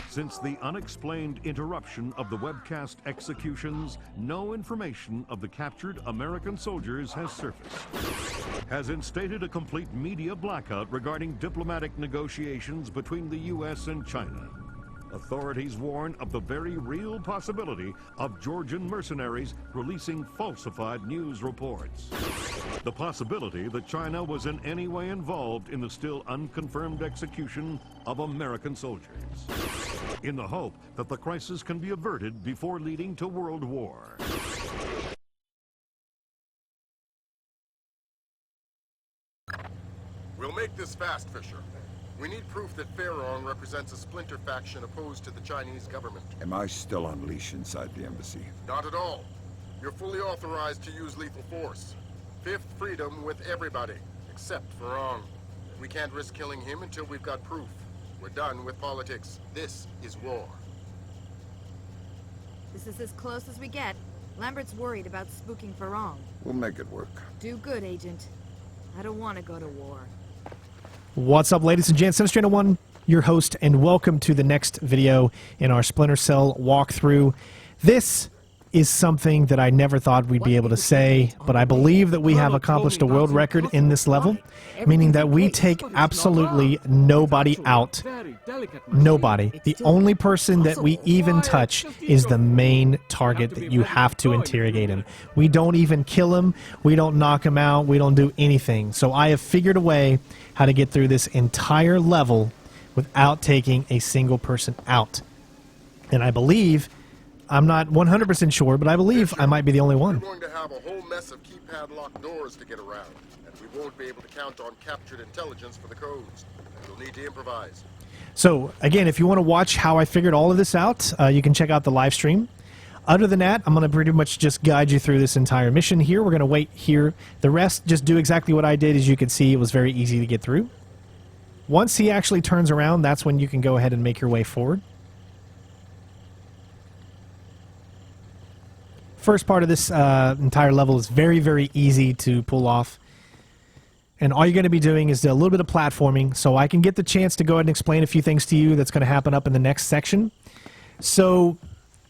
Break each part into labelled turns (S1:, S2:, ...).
S1: Since the unexplained interruption of the webcast executions, no information of the captured American soldiers has surfaced. Has instated a complete media blackout regarding diplomatic negotiations between the U.S. and China. Authorities warn of the very real possibility of Georgian mercenaries releasing falsified news reports. The possibility that China was in any way involved in the still unconfirmed execution of American soldiers, in the hope that the crisis can be averted before leading to world war.
S2: We'll make this fast, Fisher. We need proof that Fairong represents a Splinter faction opposed to the Chinese government.
S3: Am I still on leash inside the embassy?
S2: Not at all. You're fully authorized to use lethal force. Fifth freedom with everybody, except Fairong. We can't risk killing him until we've got proof. We're done with politics. This is war.
S4: This is as close as we get. Lambert's worried about spooking Fairong.
S3: We'll make it work.
S4: Do good, Agent. I don't want to go to war.
S5: What's up, ladies and gents? Exmachinagamma, your host, and welcome to the next video in our Splinter Cell walkthrough. This is something that I never thought we'd be able to say, but I believe that we have accomplished a world record in this level, meaning that we take absolutely nobody out. Nobody. The only person that we even touch is the main target that you have to interrogate him. We don't even kill him, we don't knock him out, we don't do anything. So I have figured a way how to get through this entire level without taking a single person out. And I believe, I'm not 100% sure, but I believe I might be the only one.
S2: We're going to have a whole mess of keypad locked doors to get around, and we won't be able to count on captured intelligence for the codes. We'll need to improvise.
S5: So, again, if you want to watch how I figured all of this out, you can check out the live stream. Other than that, I'm going to pretty much just guide you through this entire mission here. We're going to wait here. The rest, just do exactly what I did. As you can see, it was very easy to get through. Once he actually turns around, that's when you can go ahead and make your way forward. First part of this entire level is very, very easy to pull off. And all you're going to be doing is a little bit of platforming, so I can get the chance to go ahead and explain a few things to you that's going to happen up in the next section. So,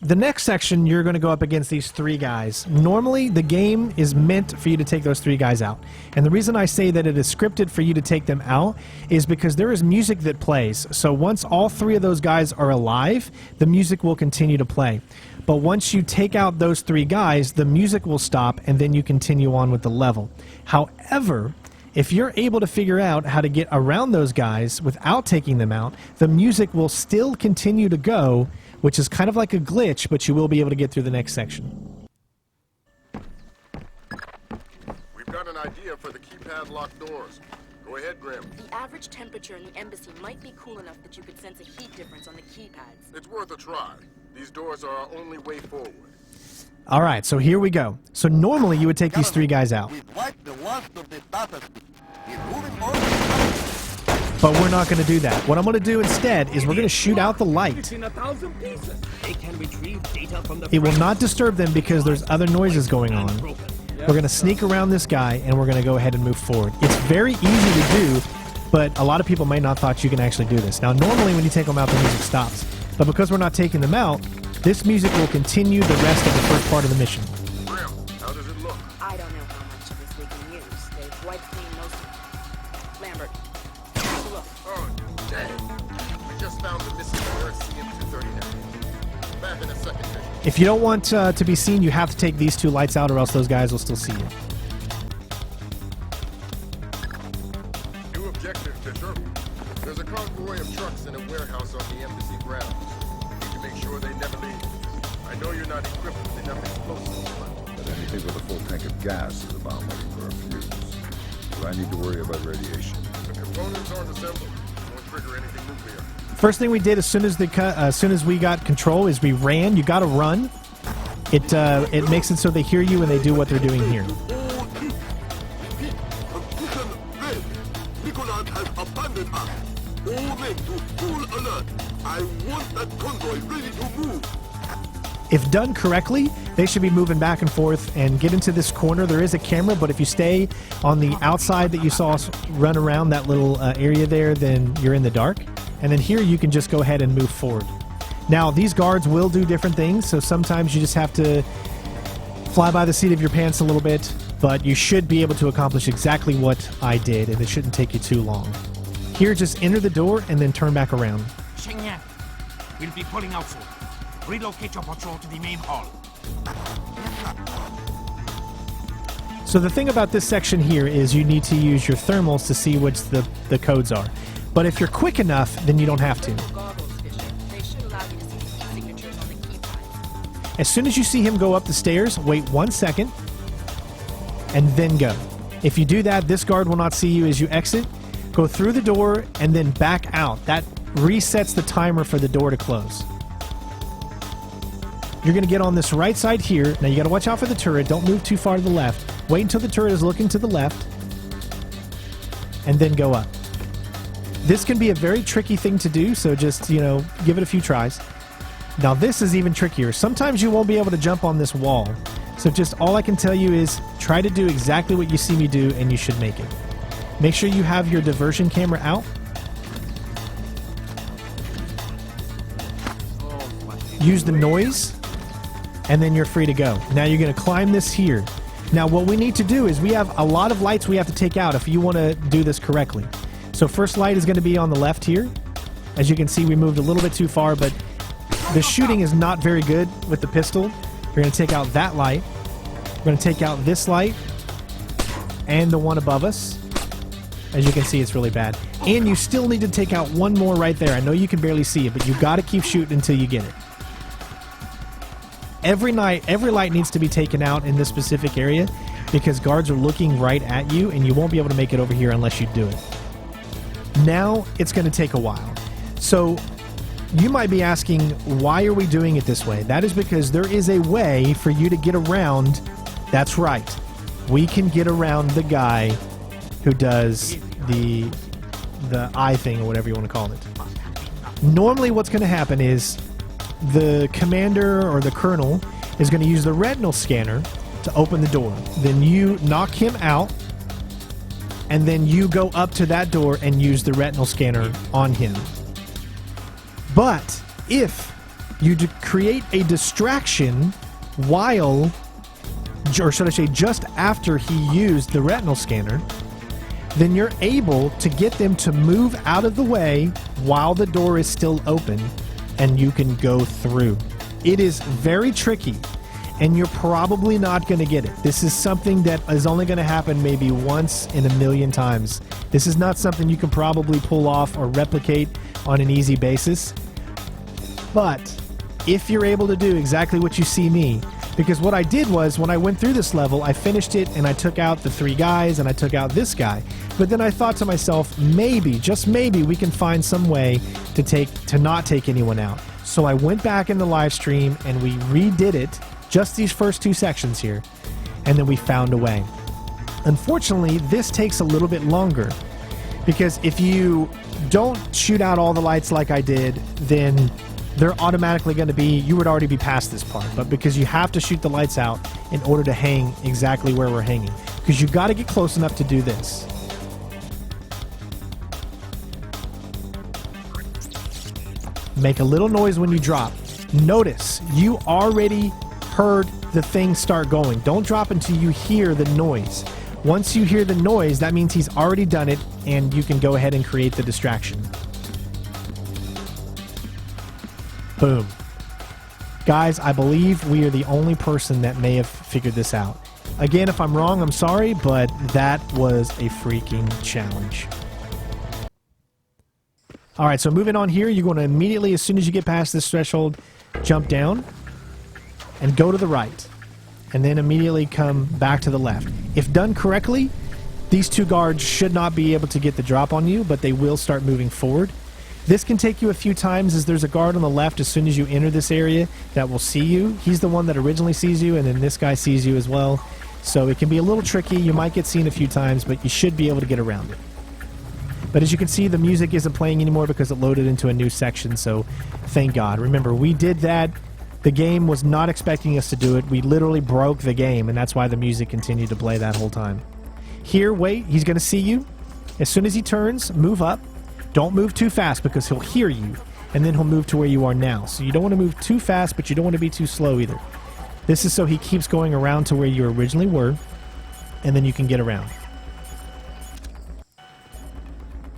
S5: the next section, you're going to go up against these three guys. Normally, the game is meant for you to take those three guys out. And the reason I say that it is scripted for you to take them out is because there is music that plays. So once all three of those guys are alive, the music will continue to play. But once you take out those three guys, the music will stop, and then you continue on with the level. However, if you're able to figure out how to get around those guys without taking them out, the music will still continue to go, which is kind of like a glitch, but you will be able to get through the next section.
S2: We've got an idea for the keypad locked doors. Go ahead, Grim.
S6: The average temperature in the embassy might be cool enough that you could sense a heat difference on the keypads.
S2: It's worth a try. These doors are our only way forward.
S5: All right, so here we go. So normally you would take these three guys out. But we're not going to do that. What I'm going to do instead is we're going to shoot out the light. It will not disturb them because there's other noises going on. We're going to sneak around this guy, and we're going to go ahead and move forward. It's very easy to do, but a lot of people might not thought you can actually do this. Now, normally when you take them out, the music stops. But because we're not taking them out, this music will continue the rest of the first part of the mission.
S2: Grim, how does it look?
S6: I don't know how much of this they can use. They've wiped clean most of it. Lambert, have a look.
S2: Oh, dang. We just found the missing RCM-239. Back in a second, Fisher.
S5: If you don't want to be seen, you have to take these two lights out, or else those guys will still see you.
S2: New objective, Fisher. There's a convoy of trucks in a warehouse on the embassy grounds. We need to make sure they never leave. I know you're not equipped with enough explosives,
S3: But anything with a full tank of gas is a bomb waiting for a fuse. Do I need to worry about radiation?
S2: the components aren't assembled. Won't trigger anything nuclear.
S5: First thing we did as soon as we got control is we ran. You got to run. It makes it so they hear you and they do what they're doing here.
S2: I want that convoy ready to move.
S5: If done correctly, they should be moving back and forth and get into this corner. There is a camera, but if you stay on the outside that you saw us run around that little area there, then you're in the dark. And then here you can just go ahead and move forward. Now, these guards will do different things, so sometimes you just have to fly by the seat of your pants a little bit, but you should be able to accomplish exactly what I did, and it shouldn't take you too long. Here, just enter the door and then turn back around.
S7: Shenyang, we'll be pulling out soon. Relocate your patrol to the main hall.
S5: So the thing about this section here is you need to use your thermals to see what the codes are. But if you're quick enough, then you don't have to.
S6: Goggles, Fisher. They should allow you to see the signatures on the keypads.
S5: As soon as you see him go up the stairs, wait 1 second, and then go. If you do that, this guard will not see you as you exit. Go through the door and then back out. That resets the timer for the door to close. You're going to get on this right side here. Now you got to watch out for the turret. Don't move too far to the left. Wait until the turret is looking to the left, and then go up. This can be a very tricky thing to do, so just, give it a few tries. Now this is even trickier. Sometimes you won't be able to jump on this wall. So just all I can tell you is try to do exactly what you see me do, and you should make it. Make sure you have your diversion camera out. Use the noise, and then you're free to go. Now you're going to climb this here. Now what we need to do is we have a lot of lights we have to take out if you want to do this correctly. So first light is going to be on the left here. As you can see, we moved a little bit too far, but the shooting is not very good with the pistol. You're going to take out that light. We're going to take out this light and the one above us. As you can see, it's really bad. And you still need to take out one more right there. I know you can barely see it, but you've got to keep shooting until you get it. Every light needs to be taken out in this specific area because guards are looking right at you, and you won't be able to make it over here unless you do it. Now it's going to take a while. So you might be asking, why are we doing it this way? That is because there is a way for you to get around. That's right. We can get around the guy who does the eye thing, or whatever you want to call it. Normally what's going to happen is the commander or the colonel is going to use the retinal scanner to open the door. Then you knock him out, and then you go up to that door and use the retinal scanner on him. But if you create a distraction while, or should I say just after he used the retinal scanner, then you're able to get them to move out of the way while the door is still open, and you can go through. It is very tricky, and you're probably not going to get it. This is something that is only going to happen maybe once in a million times. This is not something you can probably pull off or replicate on an easy basis. But if you're able to do exactly what you see me, because what I did was, when I went through this level, I finished it and I took out the 3 guys and I took out this guy. But then I thought to myself, maybe, just maybe, we can find some way to not take anyone out. So I went back in the live stream and we redid it, just these first 2 sections here, and then we found a way. Unfortunately, this takes a little bit longer, because if you don't shoot out all the lights like I did, then they're automatically going to be, you would already be past this part. But because you have to shoot the lights out in order to hang exactly where we're hanging, because you've got to get close enough to do this. Make a little noise when you drop. Notice you already heard the thing start going. Don't drop until you hear the noise. Once you hear the noise, that means he's already done it, and you can go ahead and create the distraction. Boom. Guys, I believe we are the only person that may have figured this out. Again, if I'm wrong, I'm sorry, but that was a freaking challenge. Alright, so moving on here, you're going to immediately, as soon as you get past this threshold, jump down and go to the right. And then immediately come back to the left. If done correctly, these 2 guards should not be able to get the drop on you, but they will start moving forward. This can take you a few times, as there's a guard on the left as soon as you enter this area that will see you. He's the one that originally sees you, and then this guy sees you as well. So it can be a little tricky. You might get seen a few times, but you should be able to get around it. But as you can see, the music isn't playing anymore because it loaded into a new section, so thank God. Remember, we did that. The game was not expecting us to do it. We literally broke the game, and that's why the music continued to play that whole time. Here, wait, he's going to see you. As soon as he turns, move up. Don't move too fast because he'll hear you. and then he'll move to where you are now. So you don't want to move too fast, but you don't want to be too slow either. This is so he keeps going around to where you originally were, and then you can get around.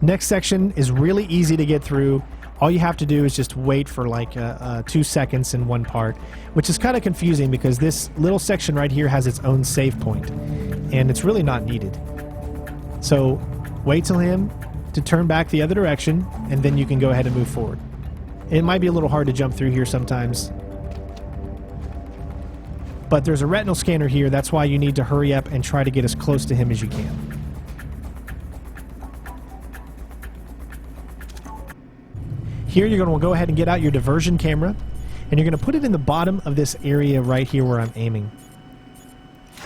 S5: Next section is really easy to get through. All you have to do is just wait for like 2 seconds in one part, which is kind of confusing because this little section right here has its own save point, and it's really not needed. So wait till him to turn back the other direction, and then you can go ahead and move forward. It might be a little hard to jump through here sometimes, but there's a retinal scanner here. That's why you need to hurry up and try to get as close to him as you can. Here you're going to go ahead and get out your diversion camera, and you're going to put it in the bottom of this area right here where I'm aiming.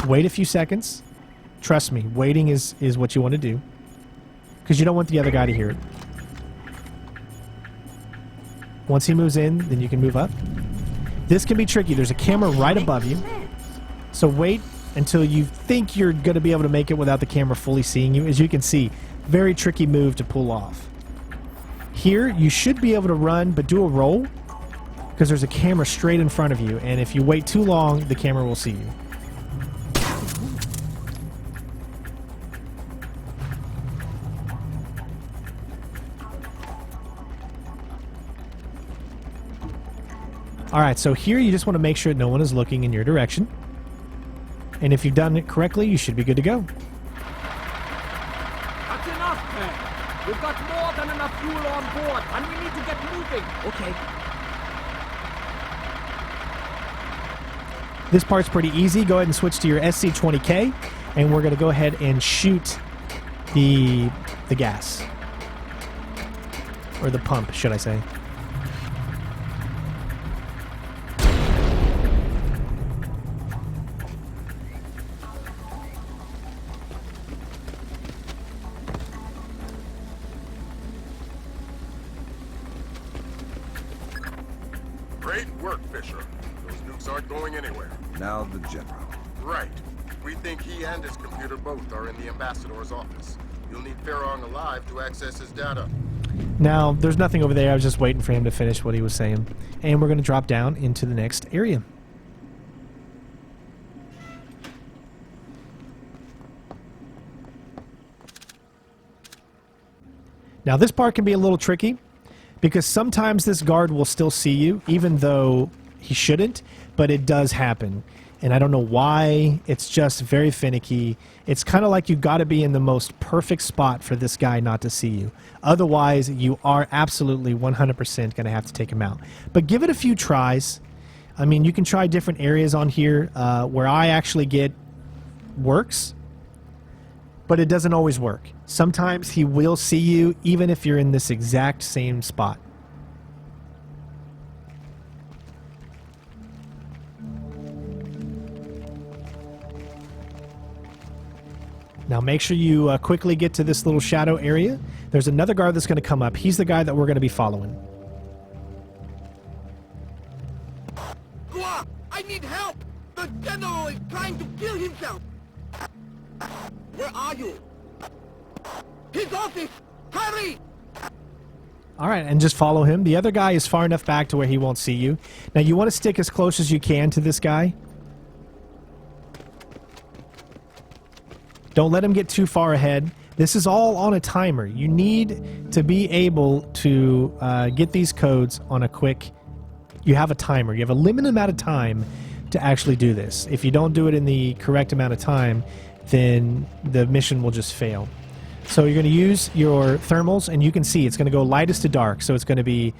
S5: Wait a few seconds. Trust me, waiting is what you want to do, because you don't want the other guy to hear it. Once he moves in, then you can move up. This can be tricky. There's a camera right above you, so wait until you think you're going to be able to make it without the camera fully seeing you. As you can see, very tricky move to pull off. Here, you should be able to run, but do a roll, because there's a camera straight in front of you, and if you wait too long, the camera will see you. Alright, so here you just want to make sure no one is looking in your direction. And if you've done it correctly, you should be good to go.
S7: That's enough, man. We've got more than enough fuel on board, and we need to get moving. Okay.
S5: This part's pretty easy. Go ahead and switch to your SC-20K, and we're going to go ahead and shoot the gas. Or the pump, should I say.
S2: Great work, Fisher. Those nukes aren't going anywhere.
S3: Now the general.
S2: Right. We think he and his computer both are in the ambassador's office. You'll need Farong alive to access his data.
S5: Now, there's nothing over there. I was just waiting for him to finish what he was saying. And we're going to drop down into the next area. Now, this part can be a little tricky, because sometimes this guard will still see you, even though he shouldn't, but it does happen. And I don't know why. It's just very finicky. It's kind of like you got to be in the most perfect spot for this guy not to see you. Otherwise, you are absolutely 100% going to have to take him out. But give it a few tries. I mean, you can try different areas on here. Where I actually get works, but it doesn't always work. Sometimes he will see you even if you're in this exact same spot. Now make sure you quickly get to this little shadow area. There's another guard that's going to come up. He's the guy that we're going to be following.
S8: I need help! The general is trying to kill himself! Where are you? His office! Hurry!
S5: Alright, and just follow him. The other guy is far enough back to where he won't see you. Now you want to stick as close as you can to this guy. Don't let him get too far ahead. This is all on a timer. You need to be able to get these codes on a quick... You have a timer. You have a limited amount of time to actually do this. If you don't do it in the correct amount of time, then the mission will just fail. So you're going to use your thermals, and you can see it's going to go lightest to dark. So it's going to be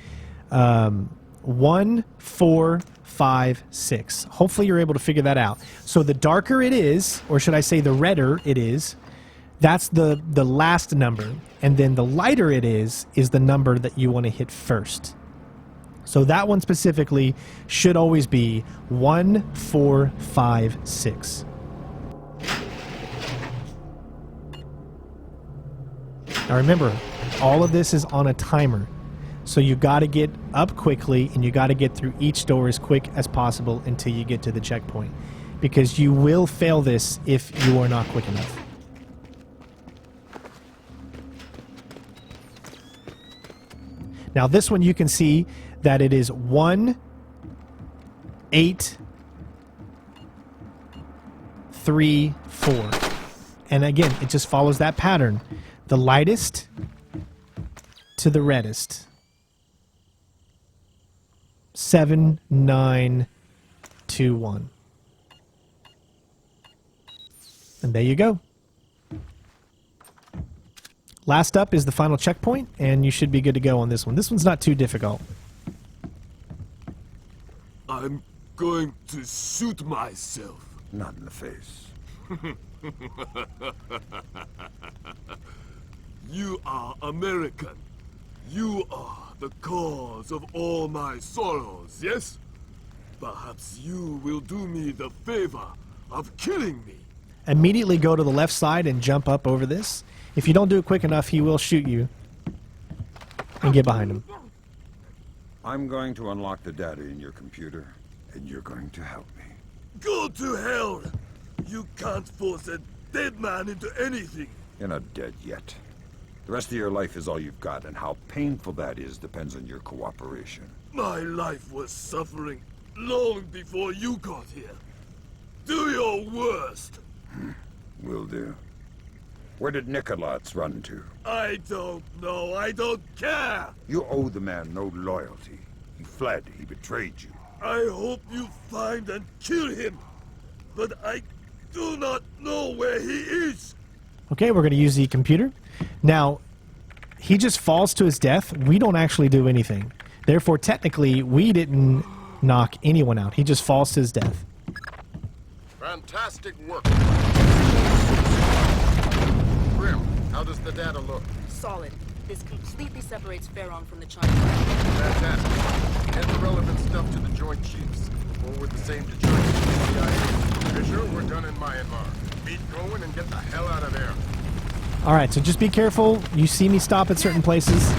S5: 1, 4, 5, 6. Hopefully you're able to figure that out. So the darker it is, or should I say the redder it is, that's the last number. And then the lighter it is the number that you want to hit first. So that one specifically should always be 1, 4, 5, 6. Now remember, all of this is on a timer. So you got to get up quickly, and you got to get through each door as quick as possible until you get to the checkpoint. Because you will fail this if you are not quick enough. Now this one you can see that it is 1, 8, 3, 4. And again, it just follows that pattern. The lightest to the reddest. 7, 9, 2, 1. And there you go. Last up is the final checkpoint, and you should be good to go on this one. This one's not too difficult.
S9: I'm going to shoot myself.
S3: Not in the face.
S9: You are American. You are the cause of all my sorrows, yes? Perhaps you will do me the favor of killing me.
S5: Immediately go to the left side and jump up over this. If you don't do it quick enough, he will shoot you. And get behind him.
S3: I'm going to unlock the data in your computer, and you're going to help me.
S9: Go to hell! You can't force a dead man into anything.
S3: You're not dead yet. The rest of your life is all you've got, and how painful that is depends on your cooperation.
S9: My life was suffering long before you got here. Do your worst.
S3: Will do. Where did Nicholas run to?
S9: I don't know. I don't care.
S3: You owe the man no loyalty. He fled. He betrayed you.
S9: I hope you find and kill him. But I do not know where he is.
S5: Okay, we're going to use the computer. Now, he just falls to his death. We don't actually do anything. Therefore, technically, we didn't knock anyone out. He just falls to his death.
S2: Fantastic work. Grim, how does the data look?
S6: Solid. This completely separates Pharaon from the China.
S2: Fantastic. Get the relevant stuff to the Joint Chiefs. Forward the same to China and the CIA. Fisher, we're done in Myanmar. Beat going and get the hell out of there.
S5: All right, so just be careful. You see me stop at certain places.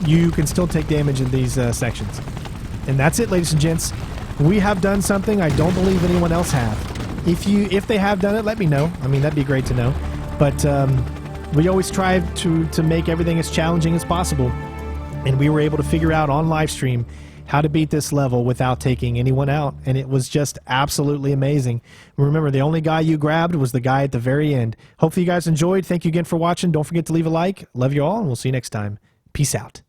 S5: You can still take damage in these sections. And that's it, ladies and gents. We have done something I don't believe anyone else have. If they have done it, let me know. I mean, that'd be great to know. But we always try to make everything as challenging as possible. And we were able to figure out on live stream how to beat this level without taking anyone out. And it was just absolutely amazing. Remember, the only guy you grabbed was the guy at the very end. Hopefully you guys enjoyed. Thank you again for watching. Don't forget to leave a like. Love you all, and we'll see you next time. Peace out.